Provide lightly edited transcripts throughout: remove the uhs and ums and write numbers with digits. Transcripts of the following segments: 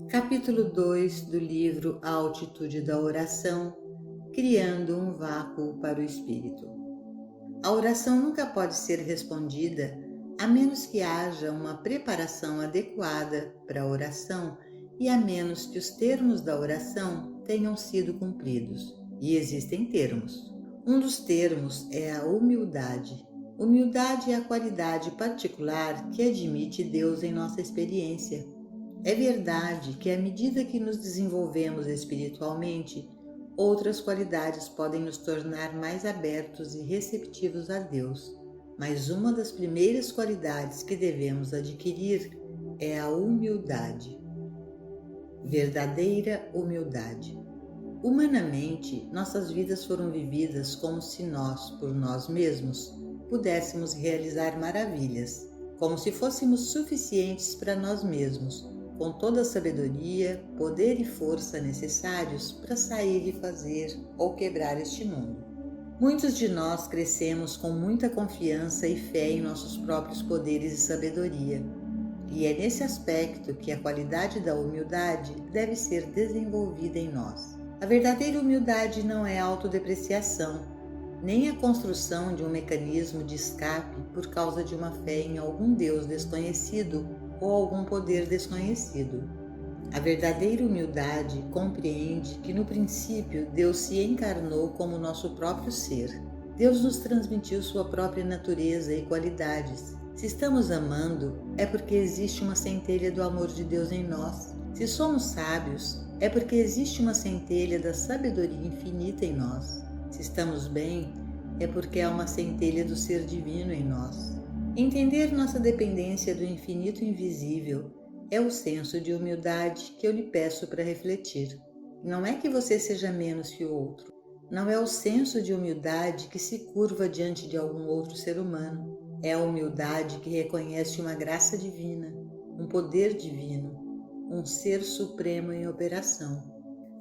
Capítulo 2 do livro A Altitude da Oração, Criando um Vácuo para o Espírito. A oração nunca pode ser respondida a menos que haja uma preparação adequada para a oração e a menos que os termos da oração tenham sido cumpridos. E existem termos. Um dos termos é a humildade. Humildade é a qualidade particular que admite Deus em nossa experiência. É verdade que, à medida que nos desenvolvemos espiritualmente, outras qualidades podem nos tornar mais abertos e receptivos a Deus, mas uma das primeiras qualidades que devemos adquirir é a humildade. Verdadeira humildade. Humanamente, nossas vidas foram vividas como se nós, por nós mesmos, pudéssemos realizar maravilhas, como se fôssemos suficientes para nós mesmos, com toda a sabedoria, poder e força necessários para sair e fazer ou quebrar este mundo. Muitos de nós crescemos com muita confiança e fé em nossos próprios poderes e sabedoria, e é nesse aspecto que a qualidade da humildade deve ser desenvolvida em nós. A verdadeira humildade não é autodepreciação, nem a construção de um mecanismo de escape por causa de uma fé em algum Deus desconhecido ou algum poder desconhecido. A verdadeira humildade compreende que no princípio Deus se encarnou como nosso próprio ser. Deus nos transmitiu sua própria natureza e qualidades. Se estamos amando, é porque existe uma centelha do amor de Deus em nós. Se somos sábios, é porque existe uma centelha da sabedoria infinita em nós. Se estamos bem, é porque há uma centelha do ser divino em nós. Entender nossa dependência do infinito invisível é o senso de humildade que eu lhe peço para refletir. Não é que você seja menos que o outro. Não é o senso de humildade que se curva diante de algum outro ser humano. É a humildade que reconhece uma graça divina, um poder divino, um ser supremo em operação.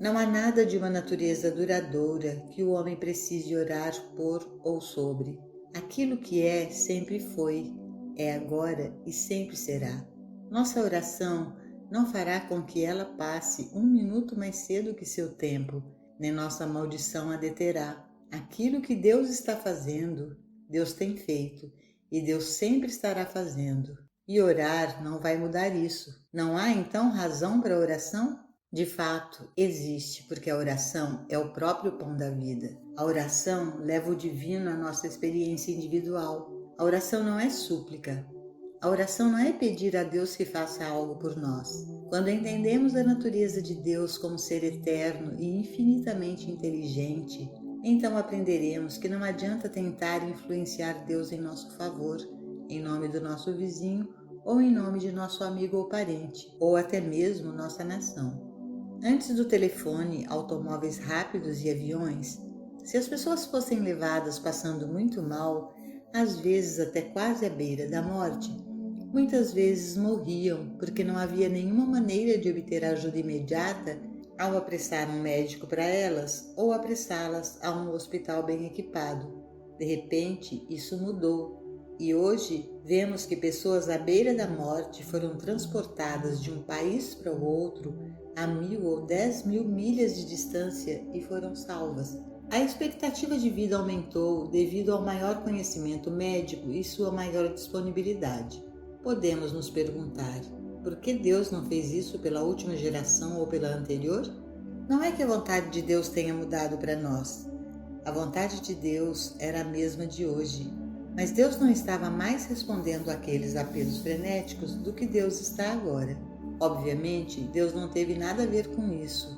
Não há nada de uma natureza duradoura que o homem precise orar por ou sobre. Aquilo que é, sempre foi, é agora e sempre será. Nossa oração não fará com que ela passe um minuto mais cedo que seu tempo, nem nossa maldição a deterá. Aquilo que Deus está fazendo, Deus tem feito, e Deus sempre estará fazendo. E orar não vai mudar isso. Não há então razão para a oração? De fato, existe, porque a oração é o próprio pão da vida. A oração leva o divino à nossa experiência individual. A oração não é súplica. A oração não é pedir a Deus que faça algo por nós. Quando entendemos a natureza de Deus como ser eterno e infinitamente inteligente, então aprenderemos que não adianta tentar influenciar Deus em nosso favor, em nome do nosso vizinho ou em nome de nosso amigo ou parente, ou até mesmo nossa nação. Antes do telefone, automóveis rápidos e aviões, se as pessoas fossem levadas passando muito mal, às vezes até quase à beira da morte, muitas vezes morriam porque não havia nenhuma maneira de obter ajuda imediata ao apressar um médico para elas ou apressá-las a um hospital bem equipado. De repente, isso mudou. E hoje vemos que pessoas à beira da morte foram transportadas de um país para o outro a 1.000 ou 10.000 milhas de distância e foram salvas. A expectativa de vida aumentou devido ao maior conhecimento médico e sua maior disponibilidade. Podemos nos perguntar, por que Deus não fez isso pela última geração ou pela anterior? Não é que a vontade de Deus tenha mudado para nós. A vontade de Deus era a mesma de hoje. Mas Deus não estava mais respondendo àqueles apelos frenéticos do que Deus está agora. Obviamente, Deus não teve nada a ver com isso,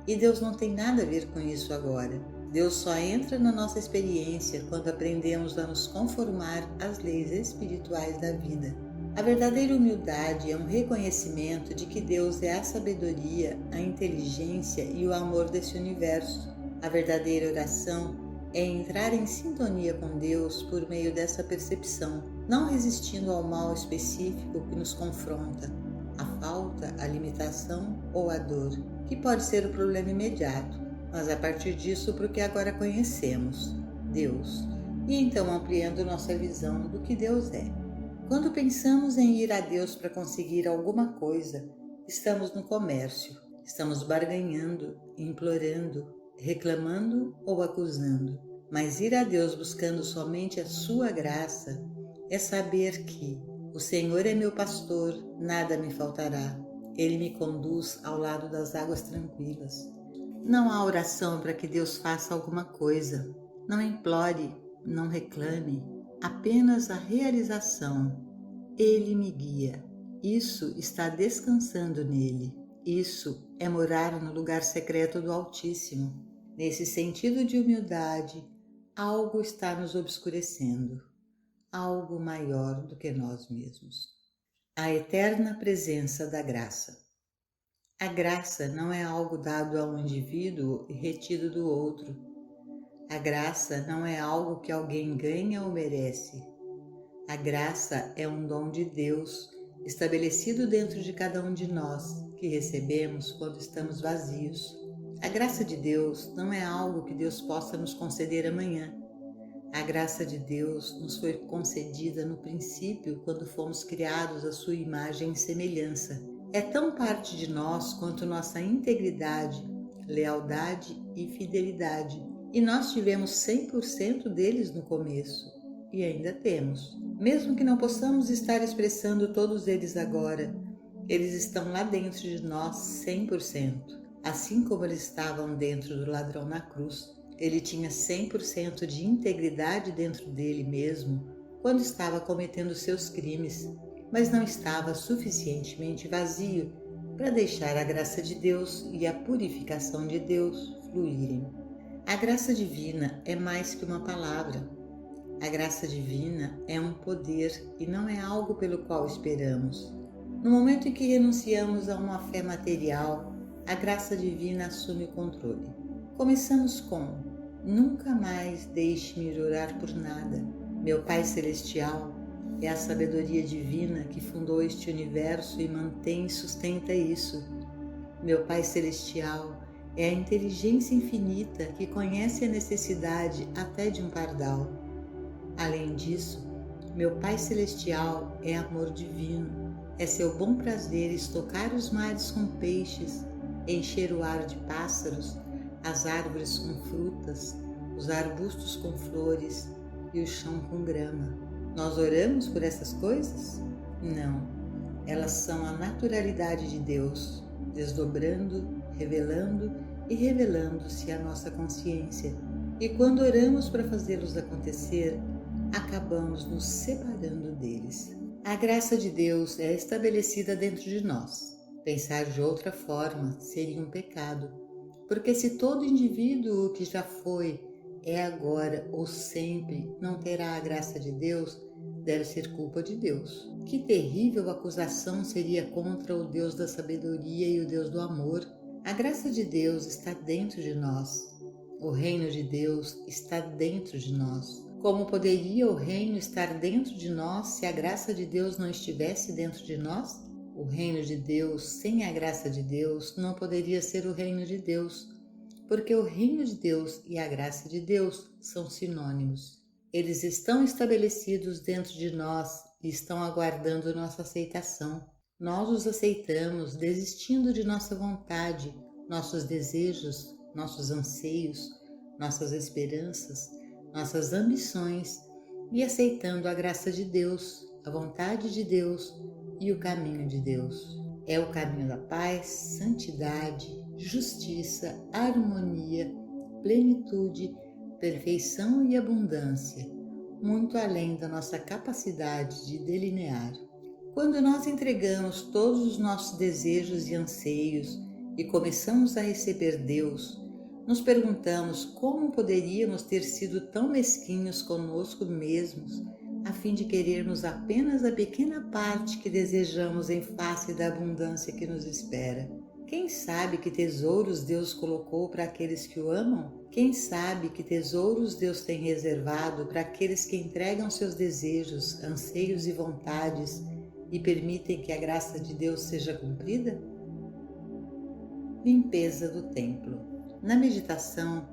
e Deus não tem nada a ver com isso agora. Deus só entra na nossa experiência quando aprendemos a nos conformar às leis espirituais da vida. A verdadeira humildade é um reconhecimento de que Deus é a sabedoria, a inteligência e o amor desse universo. A verdadeira oração é entrar em sintonia com Deus por meio dessa percepção, não resistindo ao mal específico que nos confronta, a falta, a limitação ou a dor, que pode ser o problema imediato, mas a partir disso para o que agora conhecemos, Deus, e então ampliando nossa visão do que Deus é. Quando pensamos em ir a Deus para conseguir alguma coisa, estamos no comércio, estamos barganhando, implorando, reclamando ou acusando. Mas ir a Deus buscando somente a sua graça é saber que o Senhor é meu pastor, nada me faltará. Ele me conduz ao lado das águas tranquilas. Não há oração para que Deus faça alguma coisa. Não implore, não reclame, apenas a realização. Ele me guia. Isso está descansando nele. Isso é morar no lugar secreto do Altíssimo. Nesse sentido de humildade, algo está nos obscurecendo, algo maior do que nós mesmos. A eterna presença da graça. A graça não é algo dado a um indivíduo e retido do outro. A graça não é algo que alguém ganha ou merece. A graça é um dom de Deus, estabelecido dentro de cada um de nós, que recebemos quando estamos vazios. A graça de Deus não é algo que Deus possa nos conceder amanhã. A graça de Deus nos foi concedida no princípio, quando fomos criados à sua imagem e semelhança. É tão parte de nós quanto nossa integridade, lealdade e fidelidade. E nós tivemos 100% deles no começo, e ainda temos. Mesmo que não possamos estar expressando todos eles agora, eles estão lá dentro de nós 100%. Assim como eles estavam dentro do ladrão na cruz, ele tinha 100% de integridade dentro dele mesmo quando estava cometendo seus crimes, mas não estava suficientemente vazio para deixar a graça de Deus e a purificação de Deus fluírem. A graça divina é mais que uma palavra. A graça divina é um poder e não é algo pelo qual esperamos. No momento em que renunciamos a uma fé material, a graça divina assume o controle. Começamos com: nunca mais deixe-me orar por nada. Meu Pai Celestial é a sabedoria divina que fundou este universo e mantém e sustenta isso. Meu Pai Celestial é a inteligência infinita que conhece a necessidade até de um pardal. Além disso, meu Pai Celestial é amor divino. É seu bom prazer estocar os mares com peixes, encher o ar de pássaros, as árvores com frutas, os arbustos com flores e o chão com grama. Nós oramos por essas coisas? Não. Elas são a naturalidade de Deus, desdobrando, revelando e revelando-se à nossa consciência. E quando oramos para fazê-los acontecer, acabamos nos separando deles. A graça de Deus é estabelecida dentro de nós. Pensar de outra forma seria um pecado, porque se todo indivíduo que já foi, é agora ou sempre não terá a graça de Deus, deve ser culpa de Deus. Que terrível acusação seria contra o Deus da sabedoria e o Deus do amor. A graça de Deus está dentro de nós. O reino de Deus está dentro de nós. Como poderia o reino estar dentro de nós se a graça de Deus não estivesse dentro de nós? O reino de Deus, sem a graça de Deus, não poderia ser o reino de Deus, porque o reino de Deus e a graça de Deus são sinônimos. Eles estão estabelecidos dentro de nós e estão aguardando nossa aceitação. Nós os aceitamos desistindo de nossa vontade, nossos desejos, nossos anseios, nossas esperanças, nossas ambições e aceitando a graça de Deus, a vontade de Deus e o caminho de Deus. É o caminho da paz, santidade, justiça, harmonia, plenitude, perfeição e abundância, muito além da nossa capacidade de delinear. Quando nós entregamos todos os nossos desejos e anseios e começamos a receber Deus, nos perguntamos como poderíamos ter sido tão mesquinhos conosco mesmos, a fim de querermos apenas a pequena parte que desejamos em face da abundância que nos espera. Quem sabe que tesouros Deus colocou para aqueles que o amam? Quem sabe que tesouros Deus tem reservado para aqueles que entregam seus desejos, anseios e vontades e permitem que a graça de Deus seja cumprida? Limpeza do templo. Na meditação,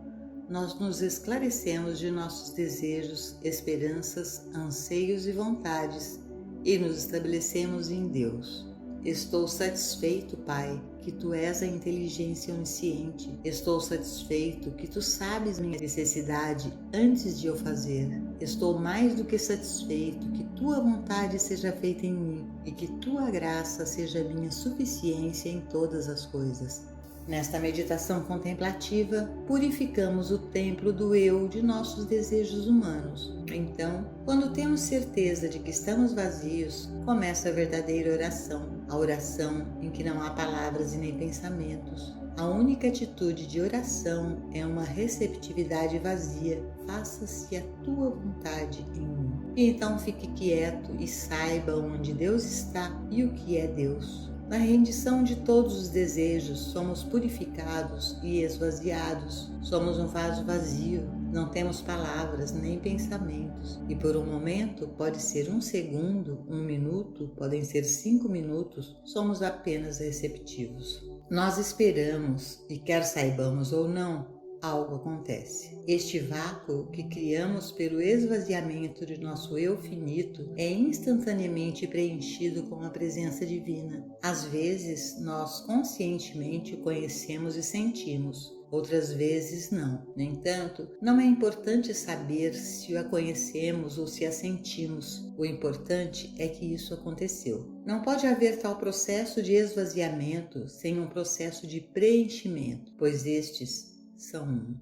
nós nos esclarecemos de nossos desejos, esperanças, anseios e vontades e nos estabelecemos em Deus. Estou satisfeito, Pai, que Tu és a inteligência onisciente. Estou satisfeito que Tu sabes minha necessidade antes de eu fazer. Estou mais do que satisfeito que Tua vontade seja feita em mim e que Tua graça seja minha suficiência em todas as coisas. Nesta meditação contemplativa, purificamos o templo do eu de nossos desejos humanos. Então, quando temos certeza de que estamos vazios, começa a verdadeira oração, a oração em que não há palavras e nem pensamentos. A única atitude de oração é uma receptividade vazia. Faça-se a tua vontade em mim. E então fique quieto e saiba onde Deus está e o que é Deus. Na rendição de todos os desejos, somos purificados e esvaziados. Somos um vaso vazio, não temos palavras nem pensamentos. E por um momento, pode ser um segundo, um minuto, podem ser 5 minutos, somos apenas receptivos. Nós esperamos, e quer saibamos ou não, algo acontece. Este vácuo que criamos pelo esvaziamento de nosso eu finito é instantaneamente preenchido com a presença divina. Às vezes, nós conscientemente o conhecemos e sentimos, outras vezes não. No entanto, não é importante saber se a conhecemos ou se a sentimos. O importante é que isso aconteceu. Não pode haver tal processo de esvaziamento sem um processo de preenchimento, pois estes são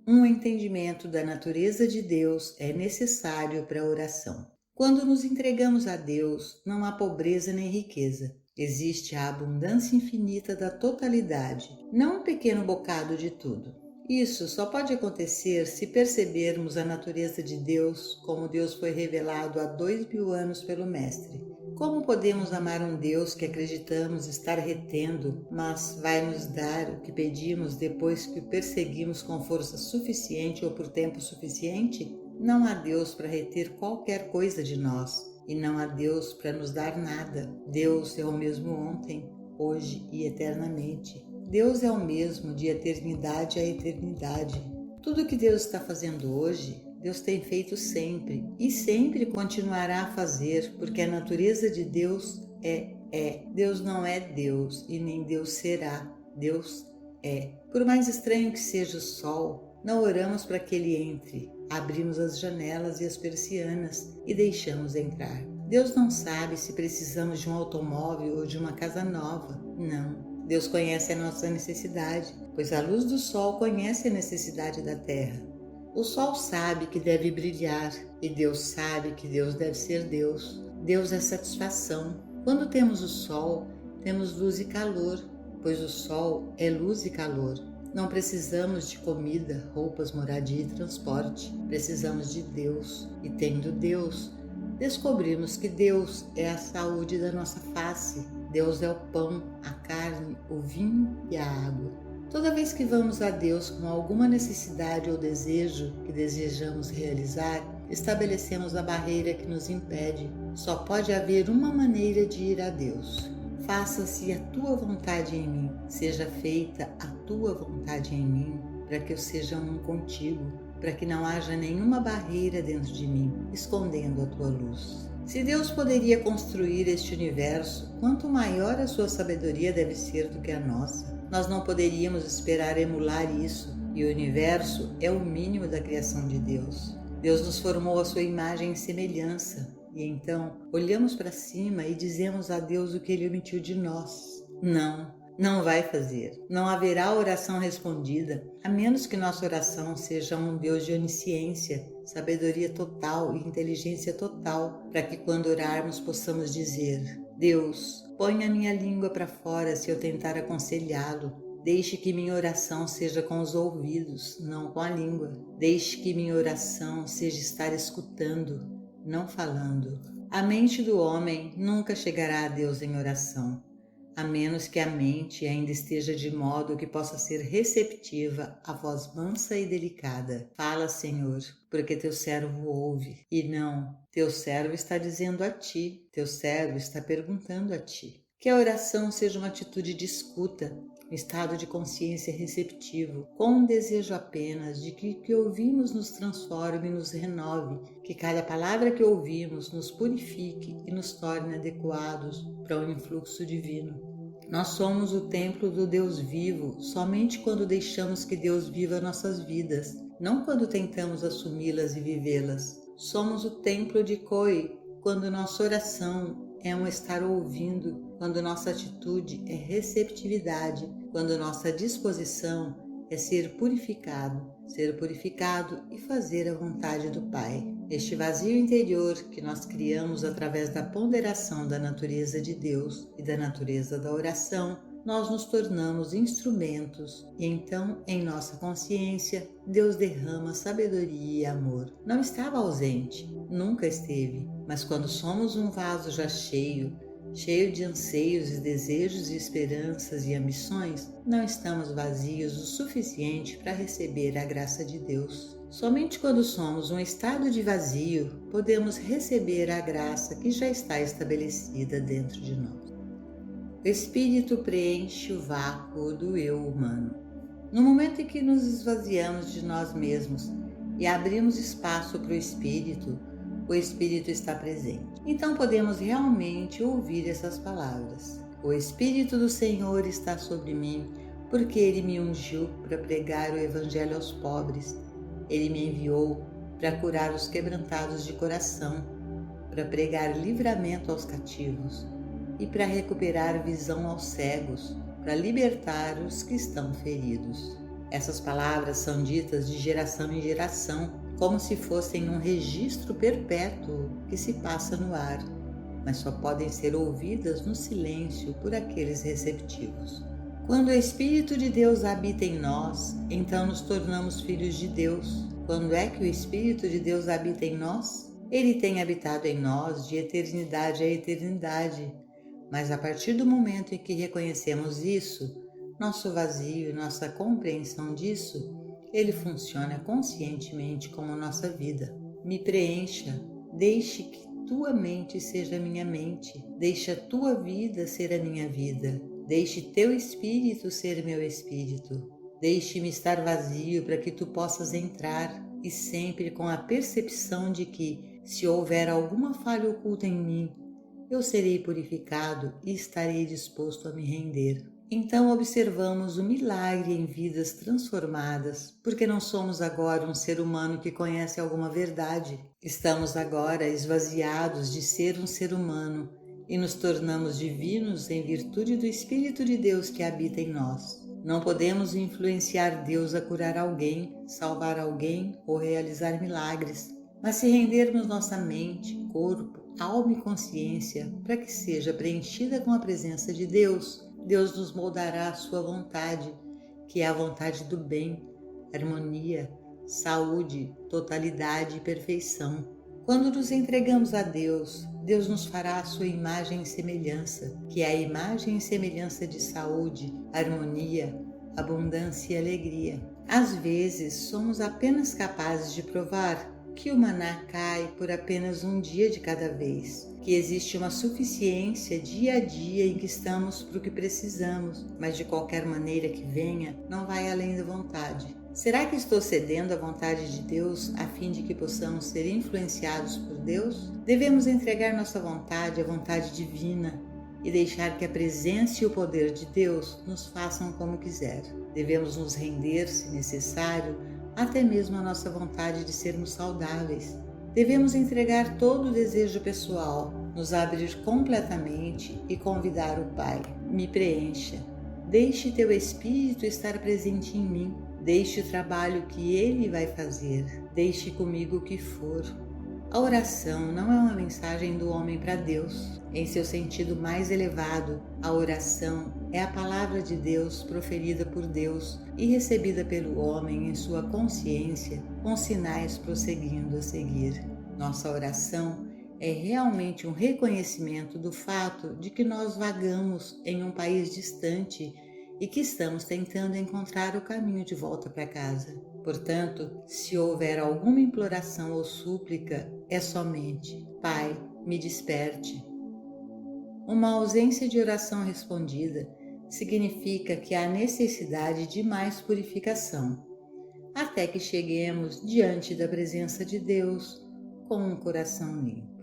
um entendimento da natureza de Deus é necessário para a oração. Quando nos entregamos a Deus, não há pobreza nem riqueza. Existe a abundância infinita da totalidade, não um pequeno bocado de tudo. Isso só pode acontecer se percebermos a natureza de Deus como Deus foi revelado há 2000 anos pelo Mestre. Como podemos amar um Deus que acreditamos estar retendo, mas vai nos dar o que pedimos depois que o perseguimos com força suficiente ou por tempo suficiente? Não há Deus para reter qualquer coisa de nós, e não há Deus para nos dar nada. Deus é o mesmo ontem, hoje e eternamente. Deus é o mesmo de eternidade a eternidade. Tudo que Deus está fazendo hoje, Deus tem feito sempre e sempre continuará a fazer, porque a natureza de Deus é. Deus não é Deus e nem Deus será. Deus é. Por mais estranho que seja o sol, não oramos para que ele entre. Abrimos as janelas e as persianas e deixamos entrar. Deus não sabe se precisamos de um automóvel ou de uma casa nova. Não. Deus conhece a nossa necessidade, pois a luz do sol conhece a necessidade da terra. O sol sabe que deve brilhar e Deus sabe que Deus deve ser Deus. Deus é satisfação. Quando temos o sol, temos luz e calor, pois o sol é luz e calor. Não precisamos de comida, roupas, moradia e transporte. Precisamos de Deus. E tendo Deus, descobrimos que Deus é a saúde da nossa face. Deus é o pão, a carne, o vinho e a água. Toda vez que vamos a Deus com alguma necessidade ou desejo que desejamos realizar, estabelecemos a barreira que nos impede. Só pode haver uma maneira de ir a Deus. Faça-se a tua vontade em mim, seja feita a tua vontade em mim, para que eu seja um contigo, para que não haja nenhuma barreira dentro de mim, escondendo a tua luz. Se Deus poderia construir este universo, quanto maior a sua sabedoria deve ser do que a nossa. Nós não poderíamos esperar emular isso, e o universo é o mínimo da criação de Deus. Deus nos formou à sua imagem e semelhança, e então olhamos para cima e dizemos a Deus o que Ele omitiu de nós. Não vai fazer. Não haverá oração respondida, a menos que nossa oração seja um Deus de onisciência, sabedoria total e inteligência total, para que quando orarmos possamos dizer: Deus, põe a minha língua para fora se eu tentar aconselhá-lo. Deixe que minha oração seja com os ouvidos, não com a língua. Deixe que minha oração seja estar escutando, não falando. A mente do homem nunca chegará a Deus em oração, a menos que a mente ainda esteja de modo que possa ser receptiva à voz mansa e delicada. Fala, Senhor, porque teu servo ouve. E não, teu servo está dizendo a ti, teu servo está perguntando a ti. Que a oração seja uma atitude de escuta um estado de consciência receptivo, com um desejo apenas de que o que ouvimos nos transforme e nos renove, que cada palavra que ouvimos nos purifique e nos torne adequados para o influxo divino. Nós somos o templo do Deus vivo somente quando deixamos que Deus viva nossas vidas, não quando tentamos assumi-las e vivê-las. Somos o templo de Koi quando nossa oração é um estar ouvindo, quando nossa atitude é receptividade, quando nossa disposição é ser purificado e fazer a vontade do Pai. Este vazio interior que nós criamos através da ponderação da natureza de Deus e da natureza da oração, nós nos tornamos instrumentos e então, em nossa consciência, Deus derrama sabedoria e amor. Não estava ausente, nunca esteve, mas quando somos um vaso já cheio de anseios e desejos e esperanças e ambições, não estamos vazios o suficiente para receber a graça de Deus. Somente quando somos um estado de vazio, podemos receber a graça que já está estabelecida dentro de nós. O Espírito preenche o vácuo do eu humano. No momento em que nos esvaziamos de nós mesmos e abrimos espaço para o Espírito está presente. Então podemos realmente ouvir essas palavras. O Espírito do Senhor está sobre mim, porque Ele me ungiu para pregar o Evangelho aos pobres. Ele me enviou para curar os quebrantados de coração, para pregar livramento aos cativos e para recuperar visão aos cegos, para libertar os que estão feridos. Essas palavras são ditas de geração em geração, como se fossem um registro perpétuo que se passa no ar, mas só podem ser ouvidas no silêncio por aqueles receptivos. Quando o Espírito de Deus habita em nós, então nos tornamos filhos de Deus. Quando é que o Espírito de Deus habita em nós? Ele tem habitado em nós de eternidade a eternidade, mas a partir do momento em que reconhecemos isso, nosso vazio e nossa compreensão disso, ele funciona conscientemente como nossa vida. Me preencha, deixe que tua mente seja minha mente, deixe a tua vida ser a minha vida, deixe teu espírito ser meu espírito, deixe-me estar vazio para que tu possas entrar e sempre com a percepção de que, se houver alguma falha oculta em mim, eu serei purificado e estarei disposto a me render. Então observamos o milagre em vidas transformadas, porque não somos agora um ser humano que conhece alguma verdade. Estamos agora esvaziados de ser um ser humano e nos tornamos divinos em virtude do Espírito de Deus que habita em nós. Não podemos influenciar Deus a curar alguém, salvar alguém ou realizar milagres, mas se rendermos nossa mente, corpo, alma e consciência para que seja preenchida com a presença de Deus, Deus nos moldará a sua vontade, que é a vontade do bem, harmonia, saúde, totalidade e perfeição. Quando nos entregamos a Deus, Deus nos fará a sua imagem e semelhança, que é a imagem e semelhança de saúde, harmonia, abundância e alegria. Às vezes, somos apenas capazes de provar que o maná cai por apenas um dia de cada vez, que existe uma suficiência dia a dia em que estamos para o que precisamos, mas de qualquer maneira que venha, não vai além da vontade. Será que estou cedendo à vontade de Deus a fim de que possamos ser influenciados por Deus? Devemos entregar nossa vontade à vontade divina e deixar que a presença e o poder de Deus nos façam como quiser. Devemos nos render, se necessário, até mesmo a nossa vontade de sermos saudáveis. Devemos entregar todo o desejo pessoal, nos abrir completamente e convidar o Pai. Me preencha. Deixe teu Espírito estar presente em mim. Deixe o trabalho que Ele vai fazer. Deixe comigo o que for. A oração não é uma mensagem do homem para Deus. Em seu sentido mais elevado, a oração é a palavra de Deus proferida por Deus e recebida pelo homem em sua consciência, com sinais prosseguindo a seguir. Nossa oração é realmente um reconhecimento do fato de que nós vagamos em um país distante e que estamos tentando encontrar o caminho de volta para casa. Portanto, se houver alguma imploração ou súplica, é somente: Pai, me desperte. Uma ausência de oração respondida significa que há necessidade de mais purificação, até que cheguemos diante da presença de Deus com um coração limpo.